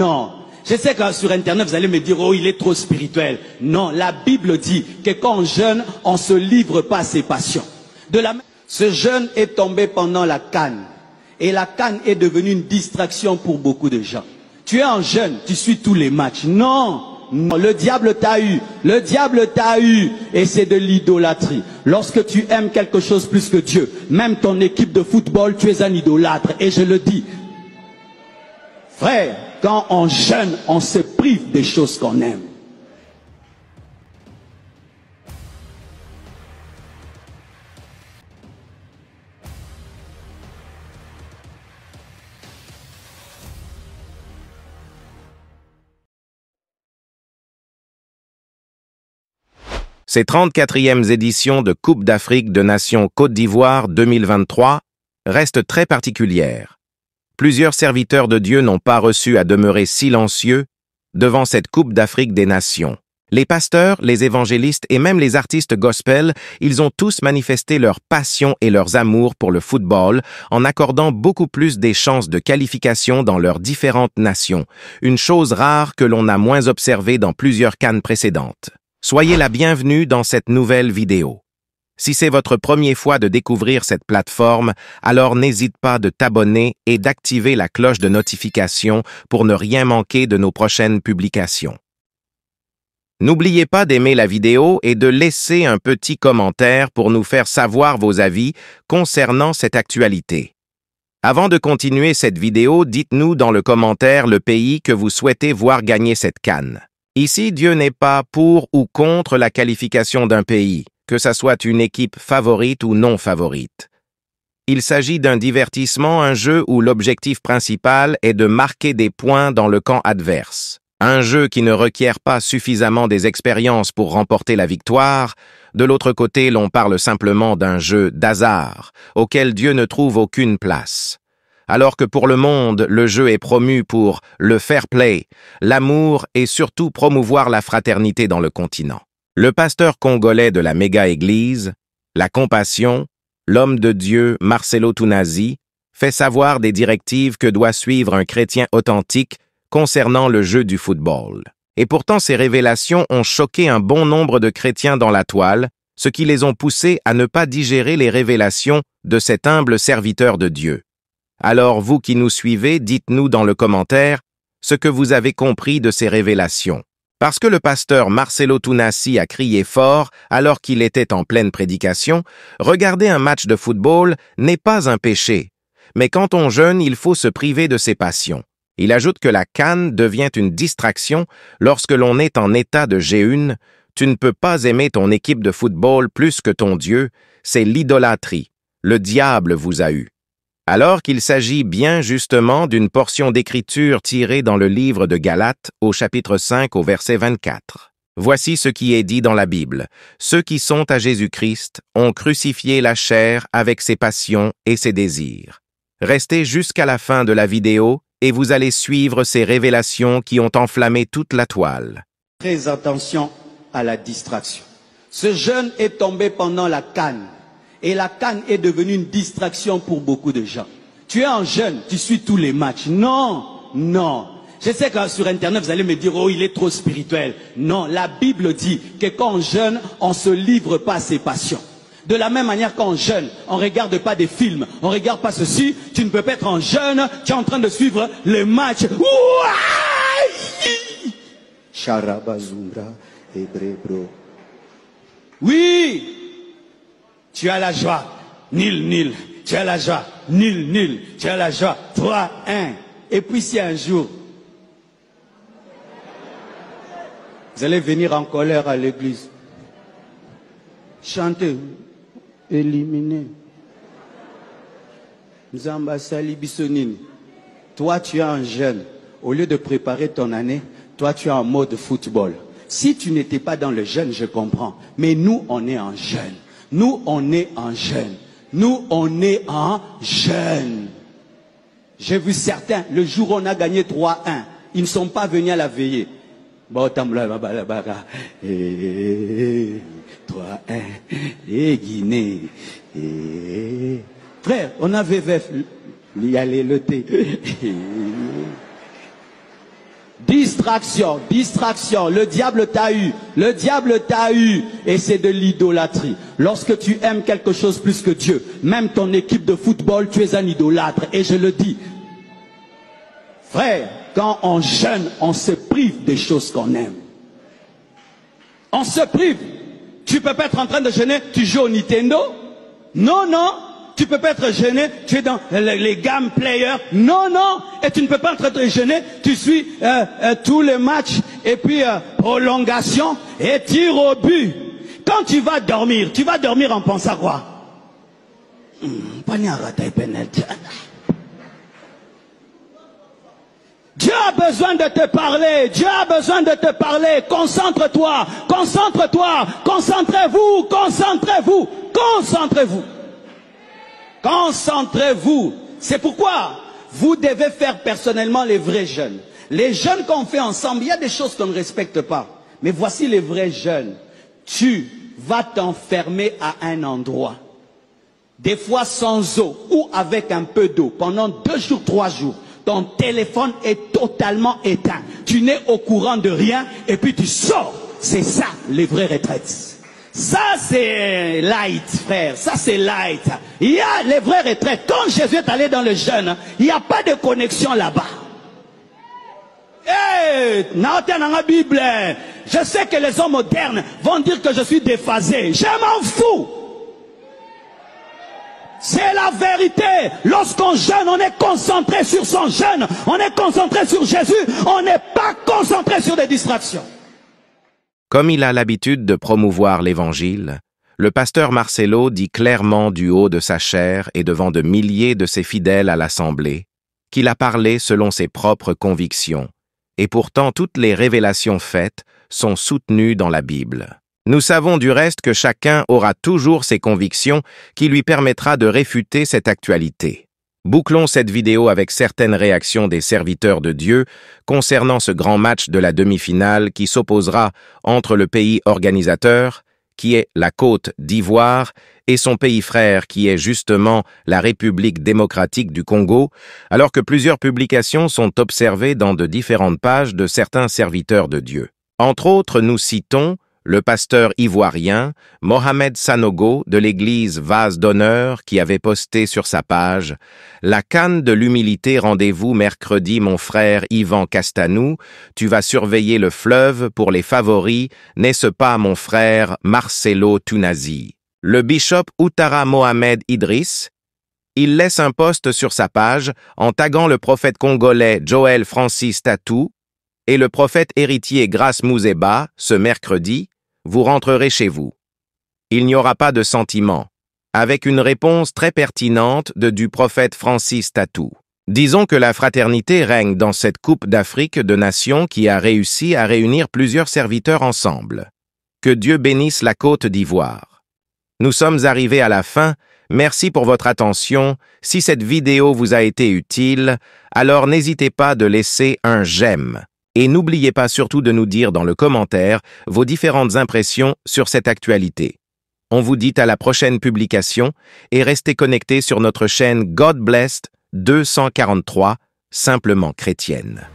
Non, je sais que sur Internet, vous allez me dire, oh, il est trop spirituel. Non, la Bible dit que quand on jeûne, on ne se livre pas à ses passions. Ce jeûne est tombé pendant la Cannes. Et la Cannes est devenue une distraction pour beaucoup de gens. Tu es en jeûne, tu suis tous les matchs. Non, non, le diable t'a eu. Le diable t'a eu. Et c'est de l'idolâtrie. Lorsque tu aimes quelque chose plus que Dieu, même ton équipe de football, tu es un idolâtre. Et je le dis. Frère, quand on jeûne, on se prive des choses qu'on aime. Ces 34e éditions de Coupe d'Afrique de Nations Côte d'Ivoire 2023 restent très particulières. Plusieurs serviteurs de Dieu n'ont pas reçu à demeurer silencieux devant cette Coupe d'Afrique des Nations. Les pasteurs, les évangélistes et même les artistes gospel, ils ont tous manifesté leur passion et leurs amours pour le football en accordant beaucoup plus des chances de qualification dans leurs différentes nations, une chose rare que l'on a moins observée dans plusieurs CAN précédentes. Soyez la bienvenue dans cette nouvelle vidéo. Si c'est votre première fois de découvrir cette plateforme, alors n'hésite pas de t'abonner et d'activer la cloche de notification pour ne rien manquer de nos prochaines publications. N'oubliez pas d'aimer la vidéo et de laisser un petit commentaire pour nous faire savoir vos avis concernant cette actualité. Avant de continuer cette vidéo, dites-nous dans le commentaire le pays que vous souhaitez voir gagner cette CAN. Ici, Dieu n'est pas pour ou contre la qualification d'un pays, que ça soit une équipe favorite ou non favorite. Il s'agit d'un divertissement, un jeu où l'objectif principal est de marquer des points dans le camp adverse. Un jeu qui ne requiert pas suffisamment des expériences pour remporter la victoire. De l'autre côté, l'on parle simplement d'un jeu d'hasard, auquel Dieu ne trouve aucune place. Alors que pour le monde, le jeu est promu pour le fair play, l'amour et surtout promouvoir la fraternité dans le continent. Le pasteur congolais de la méga-église, la compassion, l'homme de Dieu Marcelo Tunazi, fait savoir des directives que doit suivre un chrétien authentique concernant le jeu du football. Et pourtant, ces révélations ont choqué un bon nombre de chrétiens dans la toile, ce qui les ont poussés à ne pas digérer les révélations de cet humble serviteur de Dieu. Alors vous qui nous suivez, dites-nous dans le commentaire ce que vous avez compris de ces révélations. Parce que le pasteur Marcelo Tunazi a crié fort alors qu'il était en pleine prédication, regarder un match de football n'est pas un péché. Mais quand on jeûne, il faut se priver de ses passions. Il ajoute que la CAN devient une distraction lorsque l'on est en état de jeûne. Tu ne peux pas aimer ton équipe de football plus que ton Dieu, c'est l'idolâtrie. Le diable vous a eu. Alors qu'il s'agit bien justement d'une portion d'écriture tirée dans le livre de Galates au chapitre 5 au verset 24. Voici ce qui est dit dans la Bible. Ceux qui sont à Jésus-Christ ont crucifié la chair avec ses passions et ses désirs. Restez jusqu'à la fin de la vidéo et vous allez suivre ces révélations qui ont enflammé toute la toile. Très attention à la distraction. Ce jeûne est tombé pendant la Cannes. Et la Cannes est devenue une distraction pour beaucoup de gens. Tu es en jeûne, tu suis tous les matchs. Non, non. Je sais que sur Internet, vous allez me dire, oh, il est trop spirituel. Non, la Bible dit que quand on jeûne, on ne se livre pas à ses passions. De la même manière quand on jeûne, on ne regarde pas des films, on ne regarde pas ceci. Tu ne peux pas être en jeûne, tu es en train de suivre les matchs. Oui. Tu as la joie, nil, nil. Tu as la joie, nil, nil. Tu as la joie, 3-1. Et puis si un jour, vous allez venir en colère à l'église, chanter, éliminer. Nzamba Sali Bissonine. Toi, tu es en jeûne. Au lieu de préparer ton année, toi, tu es en mode football. Si tu n'étais pas dans le jeûne, je comprends. Mais nous, on est en jeûne. Nous, on est en jeûne. Nous, on est en jeûne. J'ai vu certains, le jour où on a gagné 3-1, ils ne sont pas venus à la veillée. 3-1, les Guinées. Frère, on avait y aller le thé. Distraction, distraction. Le diable t'a eu. Le diable t'a eu. Et c'est de l'idolâtrie. Lorsque tu aimes quelque chose plus que Dieu, même ton équipe de football, tu es un idolâtre. Et je le dis. Frère, quand on jeûne, on se prive des choses qu'on aime. On se prive. Tu peux pas être en train de jeûner, tu joues au Nintendo. Non, non. Tu peux pas être jeûné, tu es dans les game players. Non, non. Et tu ne peux pas être jeûné, tu suis tous les matchs et puis prolongation et tir au but. Quand tu vas dormir en pensant à quoi? Dieu a besoin de te parler. Dieu a besoin de te parler. Concentre-toi. Concentre-toi. Concentrez-vous. Concentrez-vous. Concentrez-vous. Concentrez-vous. C'est pourquoi vous devez faire personnellement les vrais jeûnes. Les jeûnes qu'on fait ensemble, il y a des choses qu'on ne respecte pas. Mais voici les vrais jeûnes. Tu vas t'enfermer à un endroit. Des fois sans eau ou avec un peu d'eau. Pendant 2 jours, 3 jours. Ton téléphone est totalement éteint. Tu n'es au courant de rien et puis tu sors. C'est ça, les vraies retraites. Ça, c'est light, frère. Ça, c'est light. Il y a les vraies retraites. Quand Jésus est allé dans le jeûne, il n'y a pas de connexion là-bas. Hey, Bible. Je sais que les hommes modernes vont dire que je suis déphasé. Je m'en fous. C'est la vérité. Lorsqu'on jeûne, on est concentré sur son jeûne. On est concentré sur Jésus. On n'est pas concentré sur des distractions. Comme il a l'habitude de promouvoir l'Évangile, le pasteur Marcelo dit clairement du haut de sa chair et devant de milliers de ses fidèles à l'Assemblée qu'il a parlé selon ses propres convictions, et pourtant toutes les révélations faites sont soutenues dans la Bible. Nous savons du reste que chacun aura toujours ses convictions qui lui permettra de réfuter cette actualité. Bouclons cette vidéo avec certaines réactions des serviteurs de Dieu concernant ce grand match de la demi-finale qui s'opposera entre le pays organisateur, qui est la Côte d'Ivoire, et son pays frère, qui est justement la République démocratique du Congo, alors que plusieurs publications sont observées dans de différentes pages de certains serviteurs de Dieu. Entre autres, nous citons le pasteur ivoirien Mohamed Sanogo de l'église Vase d'Honneur qui avait posté sur sa page « La canne de l'humilité, rendez-vous mercredi mon frère Yvan Castanou, tu vas surveiller le fleuve pour les favoris, n'est-ce pas mon frère Marcelo Tunazi ?» Le bishop Outtara Mohamed Idriss, il laisse un post sur sa page en taguant le prophète congolais Joel Francis Tatou et le prophète héritier Grace Mouzeba ce mercredi. Vous rentrerez chez vous. Il n'y aura pas de sentiment, avec une réponse très pertinente du prophète Francis Tatou. Disons que la fraternité règne dans cette Coupe d'Afrique de Nations qui a réussi à réunir plusieurs serviteurs ensemble. Que Dieu bénisse la Côte d'Ivoire. Nous sommes arrivés à la fin. Merci pour votre attention. Si cette vidéo vous a été utile, alors n'hésitez pas de laisser un j'aime. Et n'oubliez pas surtout de nous dire dans le commentaire vos différentes impressions sur cette actualité. On vous dit à la prochaine publication et restez connectés sur notre chaîne God Blessed 243, simplement chrétienne.